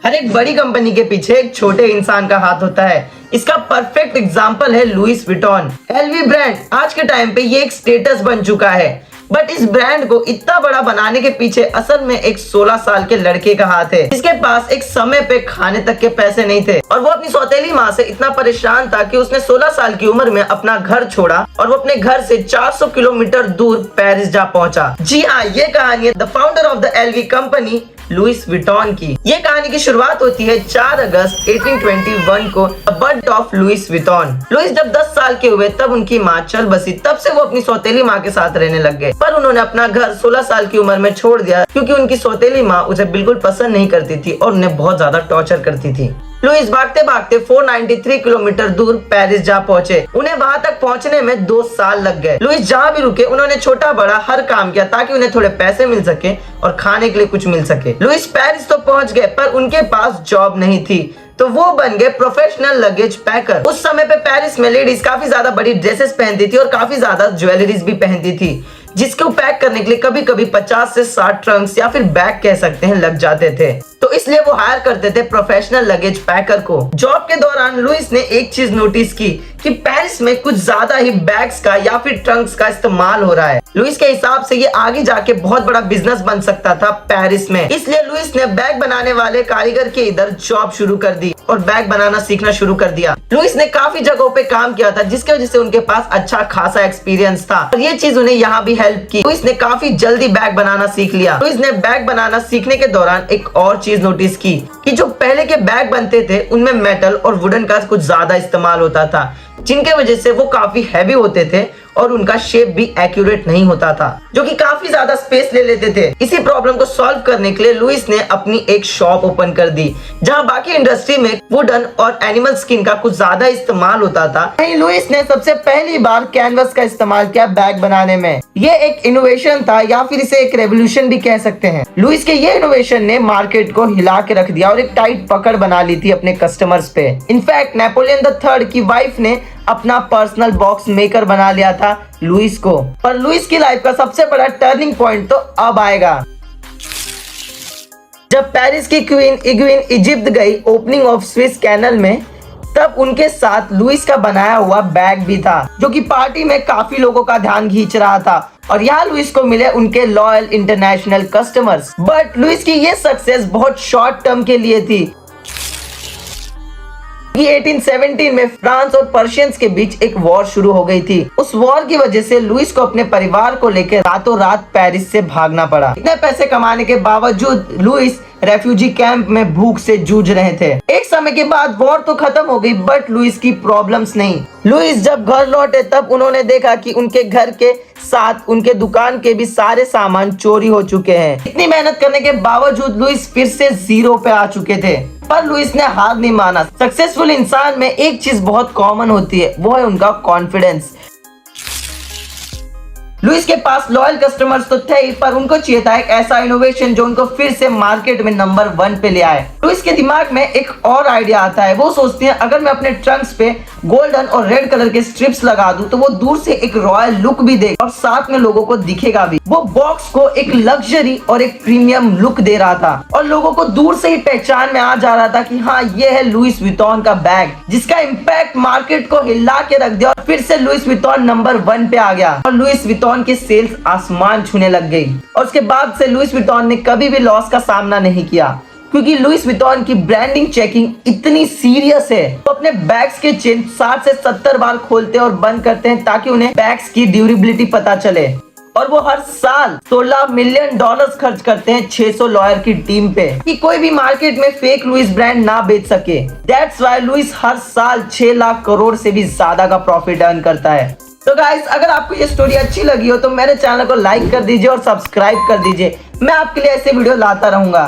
हर एक बड़ी कंपनी के पीछे एक छोटे इंसान का हाथ होता है। इसका परफेक्ट एग्जाम्पल है लुइस विटॉन। एलवी ब्रांड आज के टाइम पे ये एक स्टेटस बन चुका है, बट इस ब्रांड को इतना बड़ा बनाने के पीछे असल में एक 16 साल के लड़के का हाथ है, जिसके पास एक समय पे खाने तक के पैसे नहीं थे और वो अपनी सौतेली माँ से इतना परेशान था कि उसने 16 साल की उम्र में अपना घर छोड़ा और वो अपने घर से 400 किलोमीटर दूर पेरिस जा पहुंचा। जी हाँ, ये कहानी है the founder of the LV company Louis Vuitton की। ये कहानी की शुरुआत होती है 4 अगस्त 1821 को birth of Louis Vuitton. Louis जब 10 साल के हुए तब उनकी माँ चल बसी। तब से वो अपनी सौतेली माँ के साथ रहने लग गए, पर उन्होंने अपना घर 16 साल की उम्र में छोड़ दिया क्योंकि उनकी सौतेली माँ उसे बिल्कुल पसंद नहीं करती थी और उन्हें बहुत ज्यादा टॉर्चर करती थी। लुइस भागते भागते 493 किलोमीटर दूर पेरिस जा पहुंचे। उन्हें वहां तक पहुंचने में 2 साल लग गए। लुइस जहां भी रुके उन्होंने छोटा बड़ा हर काम किया ताकि उन्हें थोड़े पैसे मिल सके और खाने के लिए कुछ मिल सके। लुइस पेरिस तो पहुंच गए, पर उनके पास जॉब नहीं थी, तो वो बन गए प्रोफेशनल लगेज पैकर। उस समय पे पेरिस में लेडीज काफी ज्यादा बड़ी ड्रेसेस पहनती थी और काफी ज्यादा ज्वेलरीज भी पहनती थी, जिसको पैक करने के लिए कभी कभी 50 से 60 ट्रंक्स या फिर बैग कह सकते हैं लग जाते थे। तो इसलिए वो हायर करते थे प्रोफेशनल लगेज पैकर को। जॉब के दौरान लुइस ने एक चीज नोटिस की कि पेरिस में कुछ ज्यादा ही बैग्स का या फिर ट्रंक्स का इस्तेमाल हो रहा है। लुइस के हिसाब से ये आगे जाके बहुत बड़ा बिजनेस बन सकता था पेरिस में। इसलिए लुइस ने बैग बनाने वाले कारीगर के इधर जॉब शुरू कर दी और बैग बनाना सीखना शुरू कर दिया। लुइस ने काफी जगहों पे काम किया था, जिसकी वजह से उनके पास अच्छा खासा एक्सपीरियंस था और ये चीज उन्हें यहाँ भी हेल्प की। लुइस ने काफी जल्दी बैग बनाना सीख लिया। लुइस ने बैग बनाना सीखने के दौरान एक और चीज नोटिस की कि जो पहले के बैग बनते थे उनमें मेटल और वुडन का कुछ ज्यादा इस्तेमाल होता था, जिनके वजह से वो काफी हैवी होते थे और उनका शेप भी एक्यूरेट नहीं होता था, जो कि काफी ज्यादा स्पेस ले लेते थे। इसी प्रॉब्लम को सॉल्व करने के लिए लुइस ने अपनी एक शॉप ओपन कर दी, जहां बाकी इंडस्ट्री में वुडन और एनिमल स्किन का कुछ ज्यादा इस्तेमाल होता था। वहीं लुइस ने सबसे पहली बार कैनवस का इस्तेमाल किया बैग बनाने में। ये एक इनोवेशन था या फिर इसे एक रेवोल्यूशन भी कह सकते हैं। लुइस के ये इनोवेशन ने मार्केट को हिला के रख दिया और एक टाइट पकड़ बना ली थी अपने कस्टमर्स पे। इनफैक्ट नेपोलियन III की वाइफ ने अपना पर्सनल बॉक्स मेकर बना लिया था लुइस को। पर लुइस की लाइफ का सबसे बड़ा टर्निंग पॉइंट तो अब आएगा जब पेरिस की क्वीन इग्विन इजिप्ट गई ओपनिंग ऑफ स्विस कैनल में। तब उनके साथ लुइस का बनाया हुआ बैग भी था, जो कि पार्टी में काफी लोगों का ध्यान खींच रहा था और यहाँ लुइस को मिले उनके loyal international customers. But Louis की ये सक्सेस बहुत शॉर्ट टर्म के लिए थी। 1817 में फ्रांस और पर्शियंस के बीच एक वॉर शुरू हो गई थी। उस वॉर की वजह से लुइस को अपने परिवार को लेकर रातों रात पेरिस से भागना पड़ा। इतने पैसे कमाने के बावजूद लुइस रेफ्यूजी कैंप में भूख से जूझ रहे थे। एक समय के बाद वॉर तो खत्म हो गई, बट लुइस की प्रॉब्लम्स नहीं। लुइस जब घर लौटे तब उन्होंने देखा कि उनके घर के साथ उनके दुकान के भी सारे सामान चोरी हो चुके हैं। इतनी मेहनत करने के बावजूद लुइस फिर से जीरो पे आ चुके थे, पर लुइस ने हार नहीं माना। सक्सेसफुल इंसान में एक चीज बहुत कॉमन होती है, वो है उनका कॉन्फिडेंस। लुइस के पास लॉयल कस्टमर्स तो थे ही, पर उनको चाहिए था एक ऐसा इनोवेशन जो उनको फिर से मार्केट में नंबर 1 पे ले आए। लुइस के दिमाग में एक और आइडिया आता है। वो सोचते हैं अगर मैं अपने ट्रंक्स पे गोल्डन और रेड कलर के स्ट्रिप्स लगा दूं तो वो दूर से एक रॉयल लुक भी देगा और साथ में लोगों को दिखेगा भी। वो बॉक्स को एक लग्जरी और एक प्रीमियम लुक दे रहा था और लोगों को दूर से ही पहचान में आ जा रहा था कि हाँ, ये है लुइस विटॉन का बैग, जिसका इम्पैक्ट मार्केट को हिला के रख दिया और फिर से लुइस विटॉन नंबर 1 पे आ गया और लुइस विटॉन की सेल्स आसमान छूने लग गई। और उसके बाद से लुइस विटॉन ने कभी भी लॉस का सामना नहीं किया, क्योंकि लुइस विटॉन की ब्रांडिंग चेकिंग इतनी सीरियस है। वो अपने बैग्स के चेन 60 से 70 बार खोलते और बंद करते हैं ताकि उन्हें बैग्स की ड्यूरेबिलिटी पता चले। और वो हर साल $16 मिलियन खर्च करते हैं 600 लॉयर की टीम पे कि कोई भी मार्केट में फेक लुइस ब्रांड ना बेच सके। दैट्स व्हाई लुइस हर साल 6 लाख करोड़ से भी ज्यादा का प्रॉफिट अर्न करता है। तो गाइस, अगर आपको ये स्टोरी अच्छी लगी हो तो मेरे चैनल को लाइक कर दीजिए और सब्सक्राइब कर दीजिए। मैं आपके लिए ऐसे वीडियो लाता रहूंगा।